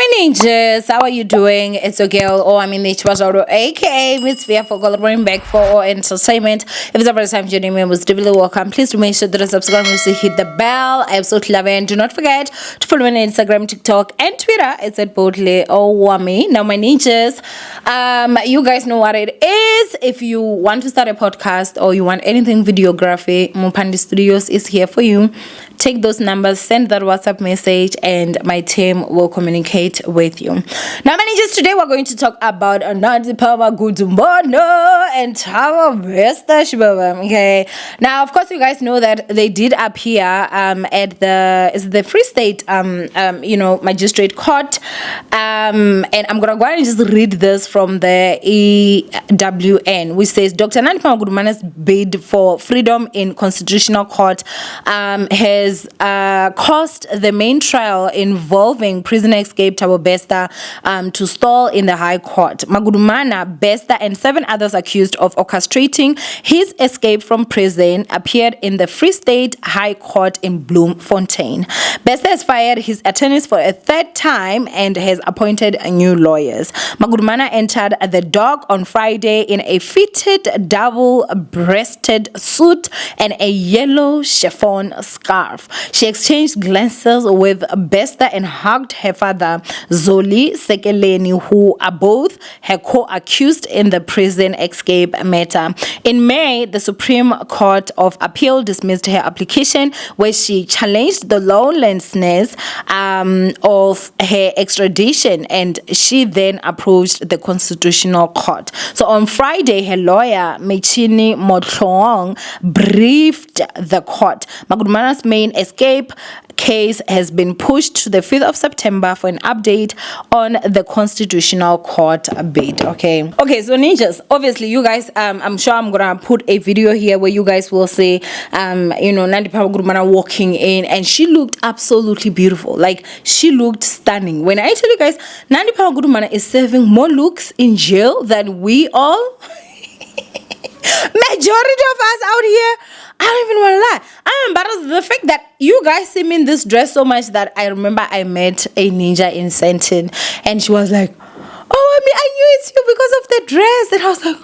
my ninjas, how are you doing? It's your girl Owamie aka Miss Via for Coloring back for our entertainment. If it's the first time joining me, most definitely welcome. Please do make sure that you subscribe and hit the bell. I absolutely love it. And do not forget to follow me on Instagram, TikTok, and Twitter. It's at boldly Owamie. Now my ninjas, you guys know what it is. If you want to start a podcast or you want anything videography, Mupandi Studios is here for you. Take those numbers, send that WhatsApp message, and my team will communicate with you. Now, managers, today we're going to talk about Nandipha and Thabo. Okay. Now, of course, you guys know that they did appear at the Free State magistrate court. And I'm gonna go ahead and just read this from the EWN, which says Dr. Nandipha's bid for freedom in constitutional court has caused the main trial involving prisoner escape Thabo Bester to stall in the High Court. Magudumana, Bester, and 7 others accused of orchestrating his escape from prison appeared in the Free State High Court in Bloemfontein. Bester has fired his attorneys for a 3rd time and has appointed new lawyers. Magudumana entered the dock on Friday in a fitted double-breasted suit and a yellow chiffon scarf. She exchanged glances with Bester and hugged her father, Zoli Sekeleni, who are both her co-accused in the prison escape matter. In May, the Supreme Court of Appeal dismissed her application, where she challenged the lawlessness of her extradition, and she then approached the Constitutional Court. So on Friday, her lawyer, Mechini Motlong, briefed the court. Magudumana's main escape case has been pushed to the 5th of September for an update on the Constitutional Court bid. Okay, so ninjas, obviously you guys, I'm sure I'm gonna put a video here where you guys will see Nandipha Magudumana walking in, and she looked absolutely beautiful. Like, she looked stunning. When I tell you guys, Nandipha Magudumana is serving more looks in jail than we all. Majority of us out here, I don't even want to lie, I'm embarrassed of the fact that you guys see me in this dress so much that I remember I met a ninja in Sentin, and she was like, "Oh, I knew it's you because of the dress." And I was like,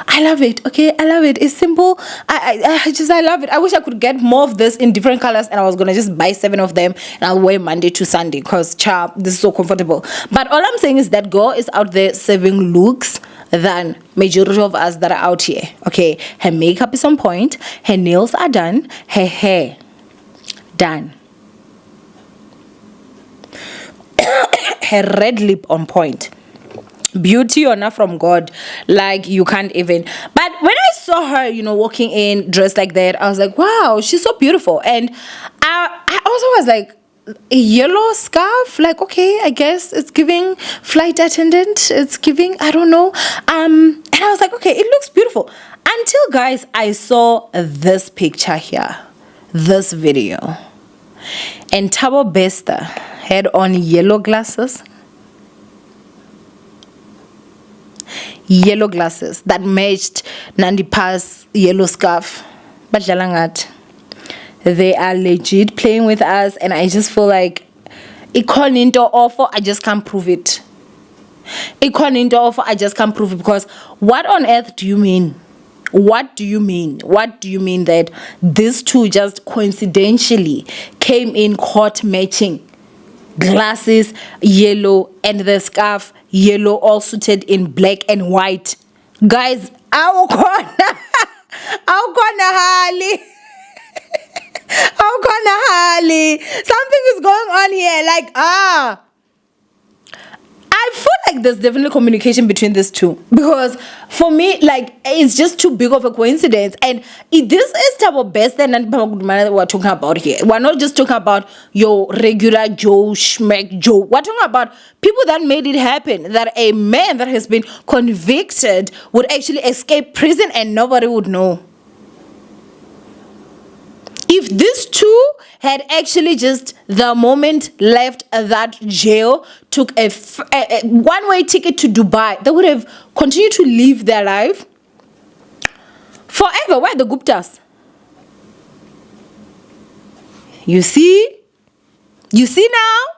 I love it. Okay, I love it. It's simple. I love it. I wish I could get more of this in different colors, and I was gonna just buy 7 of them and I'll wear Monday to Sunday because this is so comfortable. But all I'm saying is that girl is out there serving looks than majority of us that are out here. Okay, her makeup is on point, her nails are done, her hair done, her red lip on point. Beauty or not from God, like you can't even. But when I saw her, walking in dressed like that, I was like, wow, she's so beautiful. And I also was like, a yellow scarf, like, okay, I guess it's giving flight attendant, it's giving, I don't know. And I was like, okay, it looks beautiful. Until, guys, I saw this picture here, this video. And Thabo Bester had on yellow glasses that matched Nandipha's yellow scarf. But Jalangat, they are legit playing with us, and I just feel like into offer, I just can't prove it. Into offer, I just can't prove it, because what on earth do you mean? What do you mean? What do you mean that these two just coincidentally came in court matching? Glasses yellow and the scarf yellow, all suited in black and white. Guys, awukona hali. Something is going on here. Like, I feel like there's definitely communication between these two, because for me, like, it's just too big of a coincidence. And this is Thabo Bester and Nandipha we're talking about here. We're not just talking about your regular Joe Schmeck Joe. We're talking about people that made it happen, that a man that has been convicted would actually escape prison and nobody would know. If these two had actually just the moment left that jail, took a one-way ticket to Dubai, they would have continued to live their life forever. Where are the Guptas? You see now?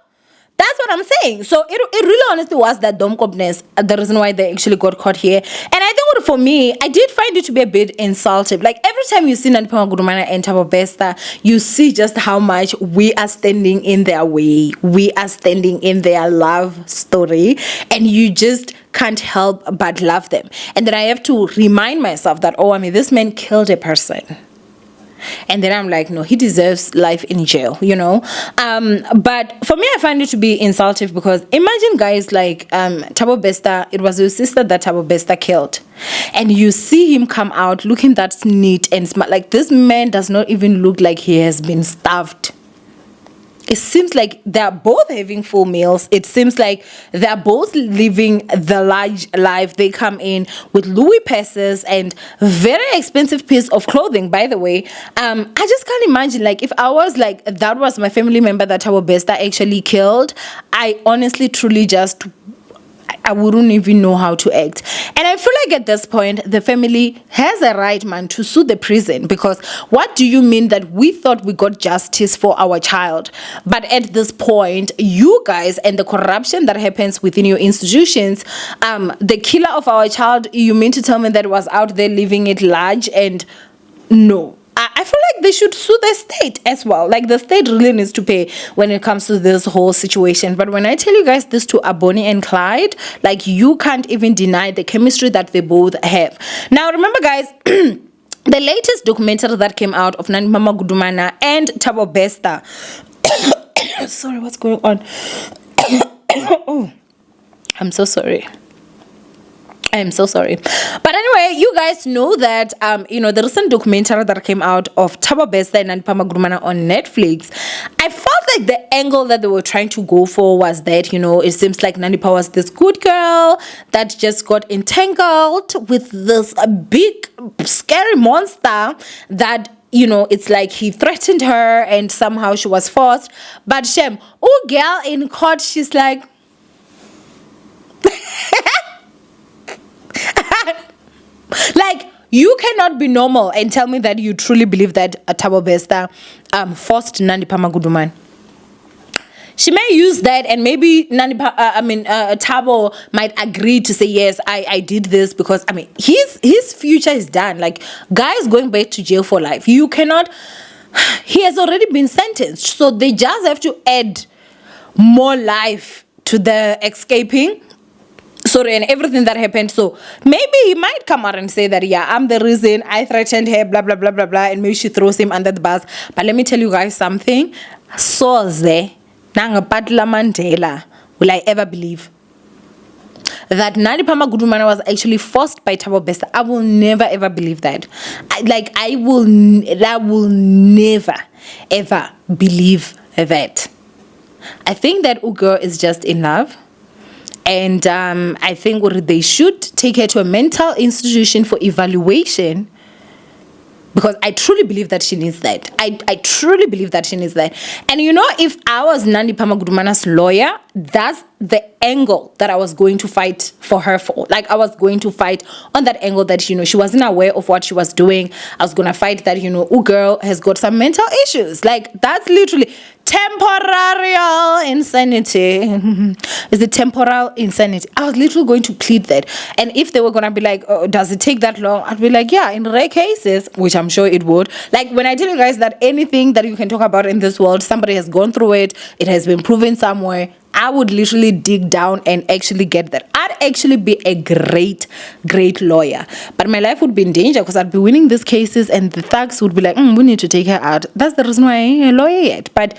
That's what I'm saying. So it really honestly was that domkopness, the reason why they actually got caught here. And I think for me, I did find it to be a bit insulting. Like every time you see Nandipha Magudumana and Thabo Bester, you see just how much we are standing in their way. We are standing in their love story, and you just can't help but love them. And then I have to remind myself that, oh, I mean, this man killed a person. And then I'm like, no, he deserves life in jail, you know. But for me, I find it to be insulting because imagine guys like Thabo Bester. It was your sister that Thabo Bester killed, and you see him come out looking that neat and smart. Like this man does not even look like he has been starved. It seems like they're both having full meals. It seems like they're both living the large life. They come in with Louis purses and very expensive piece of clothing, by the way. I just can't imagine, like, if I was like, that was my family member that Thabo Bester actually killed, I honestly, truly just... I wouldn't even know how to act. And I feel like at this point, the family has a right, man, to sue the prison, because what do you mean that we thought we got justice for our child? But at this point, you guys and the corruption that happens within your institutions, the killer of our child, you mean to tell me that was out there living it large? And no. I feel like they should sue the state as well. Like the state really needs to pay when it comes to this whole situation. But when I tell you guys this to Bonnie and Clyde, like you can't even deny the chemistry that they both have. Now remember guys, the latest documentary that came out of Nandipha Magudumana and Thabo Bester. Sorry, what's going on? Oh, I'm so sorry. I am so sorry. But anyway, you guys know that, the recent documentary that came out of Thabo Bester and Nandipha Magudumana on Netflix, I felt like the angle that they were trying to go for was that, it seems like Nandipha was this good girl that just got entangled with this big, scary monster that, it's like he threatened her and somehow she was forced. But Shem, girl in court, she's like... Like, you cannot be normal and tell me that you truly believe that Thabo Bester forced Nandipha Magudumana. She may use that, and maybe Thabo might agree to say, yes, I did this because, his future is done. Like, guys going back to jail for life. You cannot... He has already been sentenced. So they just have to add more life to the escaping. Sorry, and everything that happened. So maybe he might come out and say that, yeah, I'm the reason, I threatened her, blah, blah, blah, blah, blah, and maybe she throws him under the bus. But let me tell you guys something. Soze, Nanga Patla Mandela, will I ever believe that Nandipha Magudumana was actually forced by Thabo Bester? I will never ever believe that. I will never ever believe that. I think that Ugo is just in love. And I think they should take her to a mental institution for evaluation, because I truly believe that she needs that. I truly believe that she needs that. And if I was Nandipha Magudumana's lawyer, that's the angle that I was going to fight for her for. Like, I was going to fight on that angle that, she wasn't aware of what she was doing. I was going to fight that, girl has got some mental issues. Like, that's literally temporal insanity. Is it temporal insanity? I was literally going to plead that. And if they were going to be like, oh, does it take that long? I'd be like, yeah, in rare cases, which I'm sure it would. Like, when I tell you guys that anything that you can talk about in this world, somebody has gone through it, it has been proven somewhere, I would literally dig down and actually get that. I'd actually be a great, great lawyer. But my life would be in danger because I'd be winning these cases and the thugs would be like, we need to take her out. That's the reason why I ain't a lawyer yet. But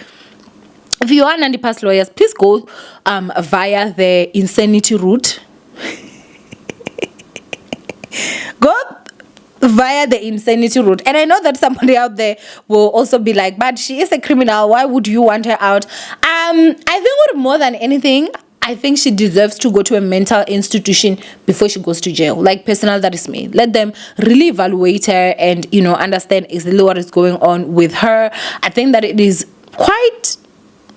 if you are Nandipha's lawyers, please go via the insanity route. Go via the insanity route. And I know that somebody out there will also be like, but she is a criminal, why would you want her out? I think more than anything, I think she deserves to go to a mental institution before she goes to jail. Like, personal, that is me. Let them really evaluate her and, understand exactly what is going on with her. I think that it is quite...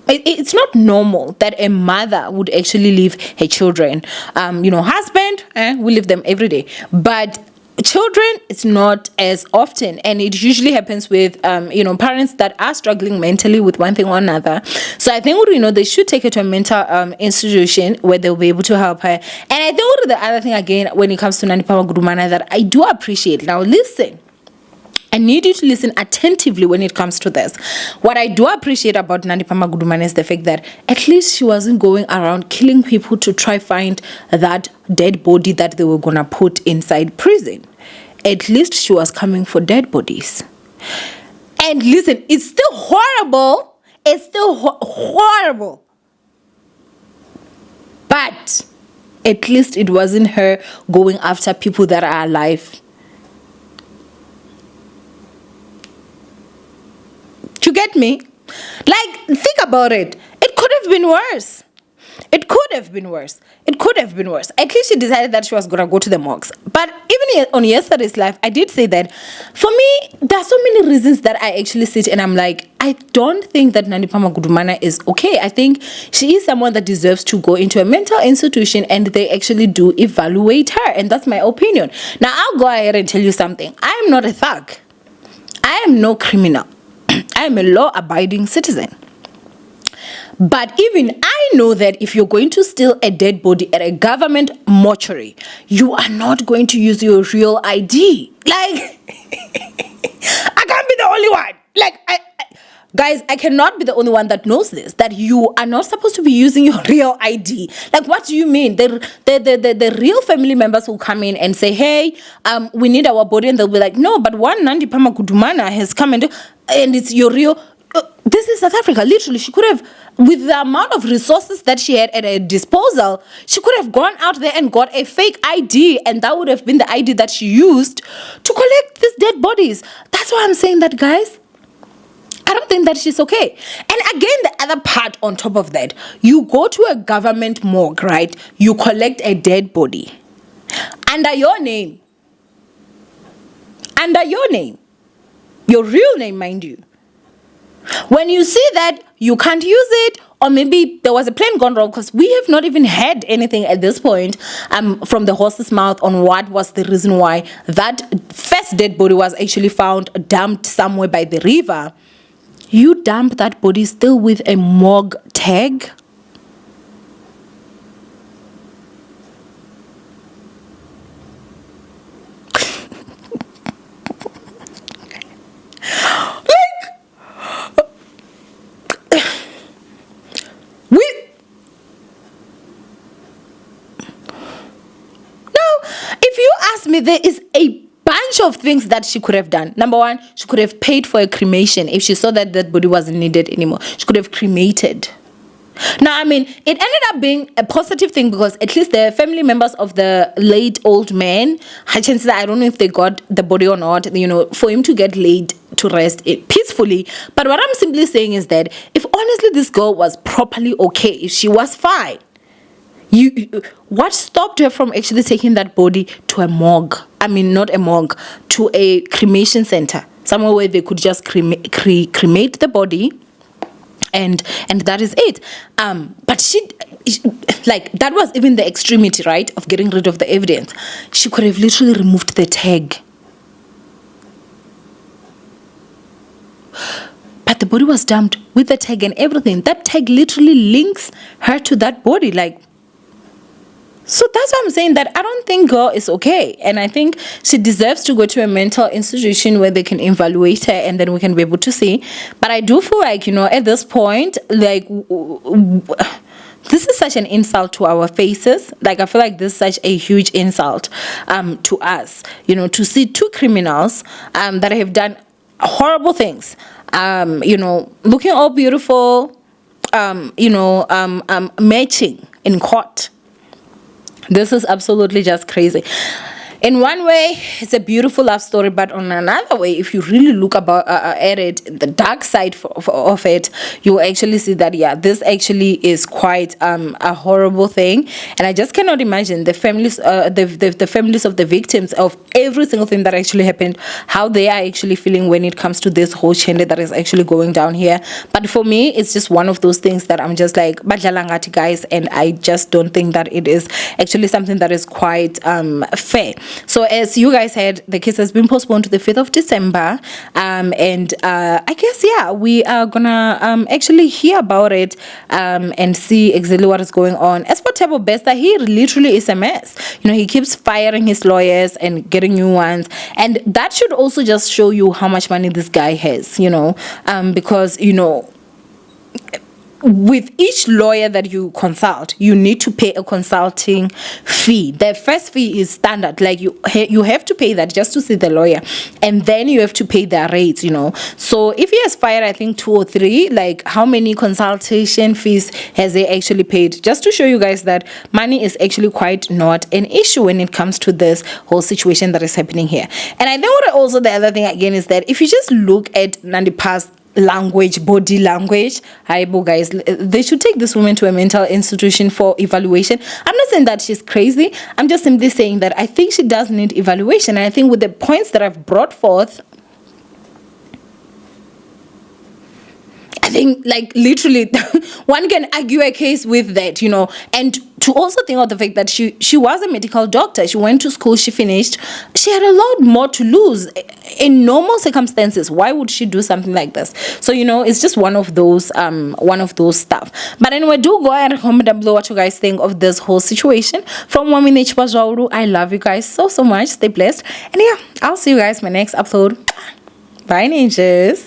It's not normal that a mother would actually leave her children. Husband, we leave them every day. But children, it's not as often, and it usually happens with parents that are struggling mentally with one thing or another. So I think they should take her to a mental institution where they'll be able to help her. And I think the other thing again when it comes to Nandipha Magudumana that I do appreciate, now listen, I need you to listen attentively when it comes to this. What I do appreciate about Nandipha Magudumana is the fact that at least she wasn't going around killing people to try find that dead body that they were going to put inside prison. At least she was coming for dead bodies. And listen, it's still horrible. It's still horrible. But at least it wasn't her going after people that are alive. You get me? Like, think about it. It could have been worse. It could have been worse. It could have been worse. At least she decided that she was going to go to the mosques. But even on yesterday's live, I did say that for me, there are so many reasons that I actually sit and I'm like, I don't think that Nandipha Magudumana is okay. I think she is someone that deserves to go into a mental institution and they actually do evaluate her. And that's my opinion. Now, I'll go ahead and tell you something. I am not a thug. I am no criminal. I am a law-abiding citizen. But even I know that if you're going to steal a dead body at a government mortuary, you are not going to use your real ID. Like, I can't be the only one. Like, guys, I cannot be the only one that knows this, that you are not supposed to be using your real ID. Like, what do you mean? The real family members will come in and say, hey, we need our body. And they'll be like, no, but one Nandipha Magudumana has come and it's your real... this is South Africa. Literally, she could have, with the amount of resources that she had at her disposal, she could have gone out there and got a fake ID, and that would have been the ID that she used to collect these dead bodies. That's why I'm saying that, guys. I don't think that she's okay. And again, the other part on top of that, you go to a government morgue, right? You collect a dead body under your name. Under your name. Your real name, mind you. When you see that you can't use it, or maybe there was a plane gone wrong, because we have not even had anything at this point from the horse's mouth on what was the reason why that first dead body was actually found dumped somewhere by the river. You dump that body still with a morgue tag. There is a bunch of things that she could have done. Number one, she could have paid for a cremation if she saw that that body wasn't needed anymore. She could have cremated. Now, I mean, it ended up being a positive thing because at least the family members of the late old man, chances are, I don't know if they got the body or not, for him to get laid to rest it peacefully. But what I'm simply saying is that if honestly this girl was properly okay, if she was fine, what stopped her from actually taking that body to a morgue? I mean, not a morgue, to a cremation center, somewhere where they could just cremate the body, and that is it. But she, like, that was even the extremity, right, of getting rid of the evidence. She could have literally removed the tag. But the body was dumped with the tag and everything. That tag literally links her to that body, like. So that's why I'm saying that I don't think girl is okay. And I think she deserves to go to a mental institution where they can evaluate her and then we can be able to see. But I do feel like, at this point, like, this is such an insult to our faces. Like, I feel like this is such a huge insult to us, to see two criminals that have done horrible things, looking all beautiful, matching in court. This is absolutely just crazy. In one way, it's a beautiful love story, but on another way, if you really look at it, the dark side of it, you will actually see that, yeah, this actually is quite a horrible thing. And I just cannot imagine the families, the families of the victims of every single thing that actually happened, how they are actually feeling when it comes to this whole chende that is actually going down here. But for me, it's just one of those things that I'm just like, badlalangati, guys, and I just don't think that it is actually something that is quite fair. So as you guys heard, the case has been postponed to the 5th of December. And I guess, yeah, we are gonna actually hear about it and see exactly what is going on. As for Thabo Bester, he literally is a mess. He keeps firing his lawyers and getting new ones, and that should also just show you how much money this guy has, because with each lawyer that you consult, you need to pay a consulting fee. The first fee is standard, like you have to pay that just to see the lawyer, and then you have to pay their rates. So if he has fired, I think 2 or 3, like how many consultation fees has he actually paid? Just to show you guys that money is actually quite not an issue when it comes to this whole situation that is happening here. And I think the other thing again is that if you just look at Nandipha's body language, guys, they should take this woman to a mental institution for evaluation. I'm not saying that she's crazy, I'm just simply saying that I think she does need evaluation. And I think with the points that I've brought forth, I think like literally one can argue a case with that, and to also think of the fact that she was a medical doctor, she went to school, she finished, she had a lot more to lose. In normal circumstances, why would she do something like this? So it's just one of those stuff. But anyway, do go ahead and comment down below what you guys think of this whole situation. From Owamie, I love you guys so much. Stay blessed, and yeah, I'll see you guys in my next upload. Bye, ninjas.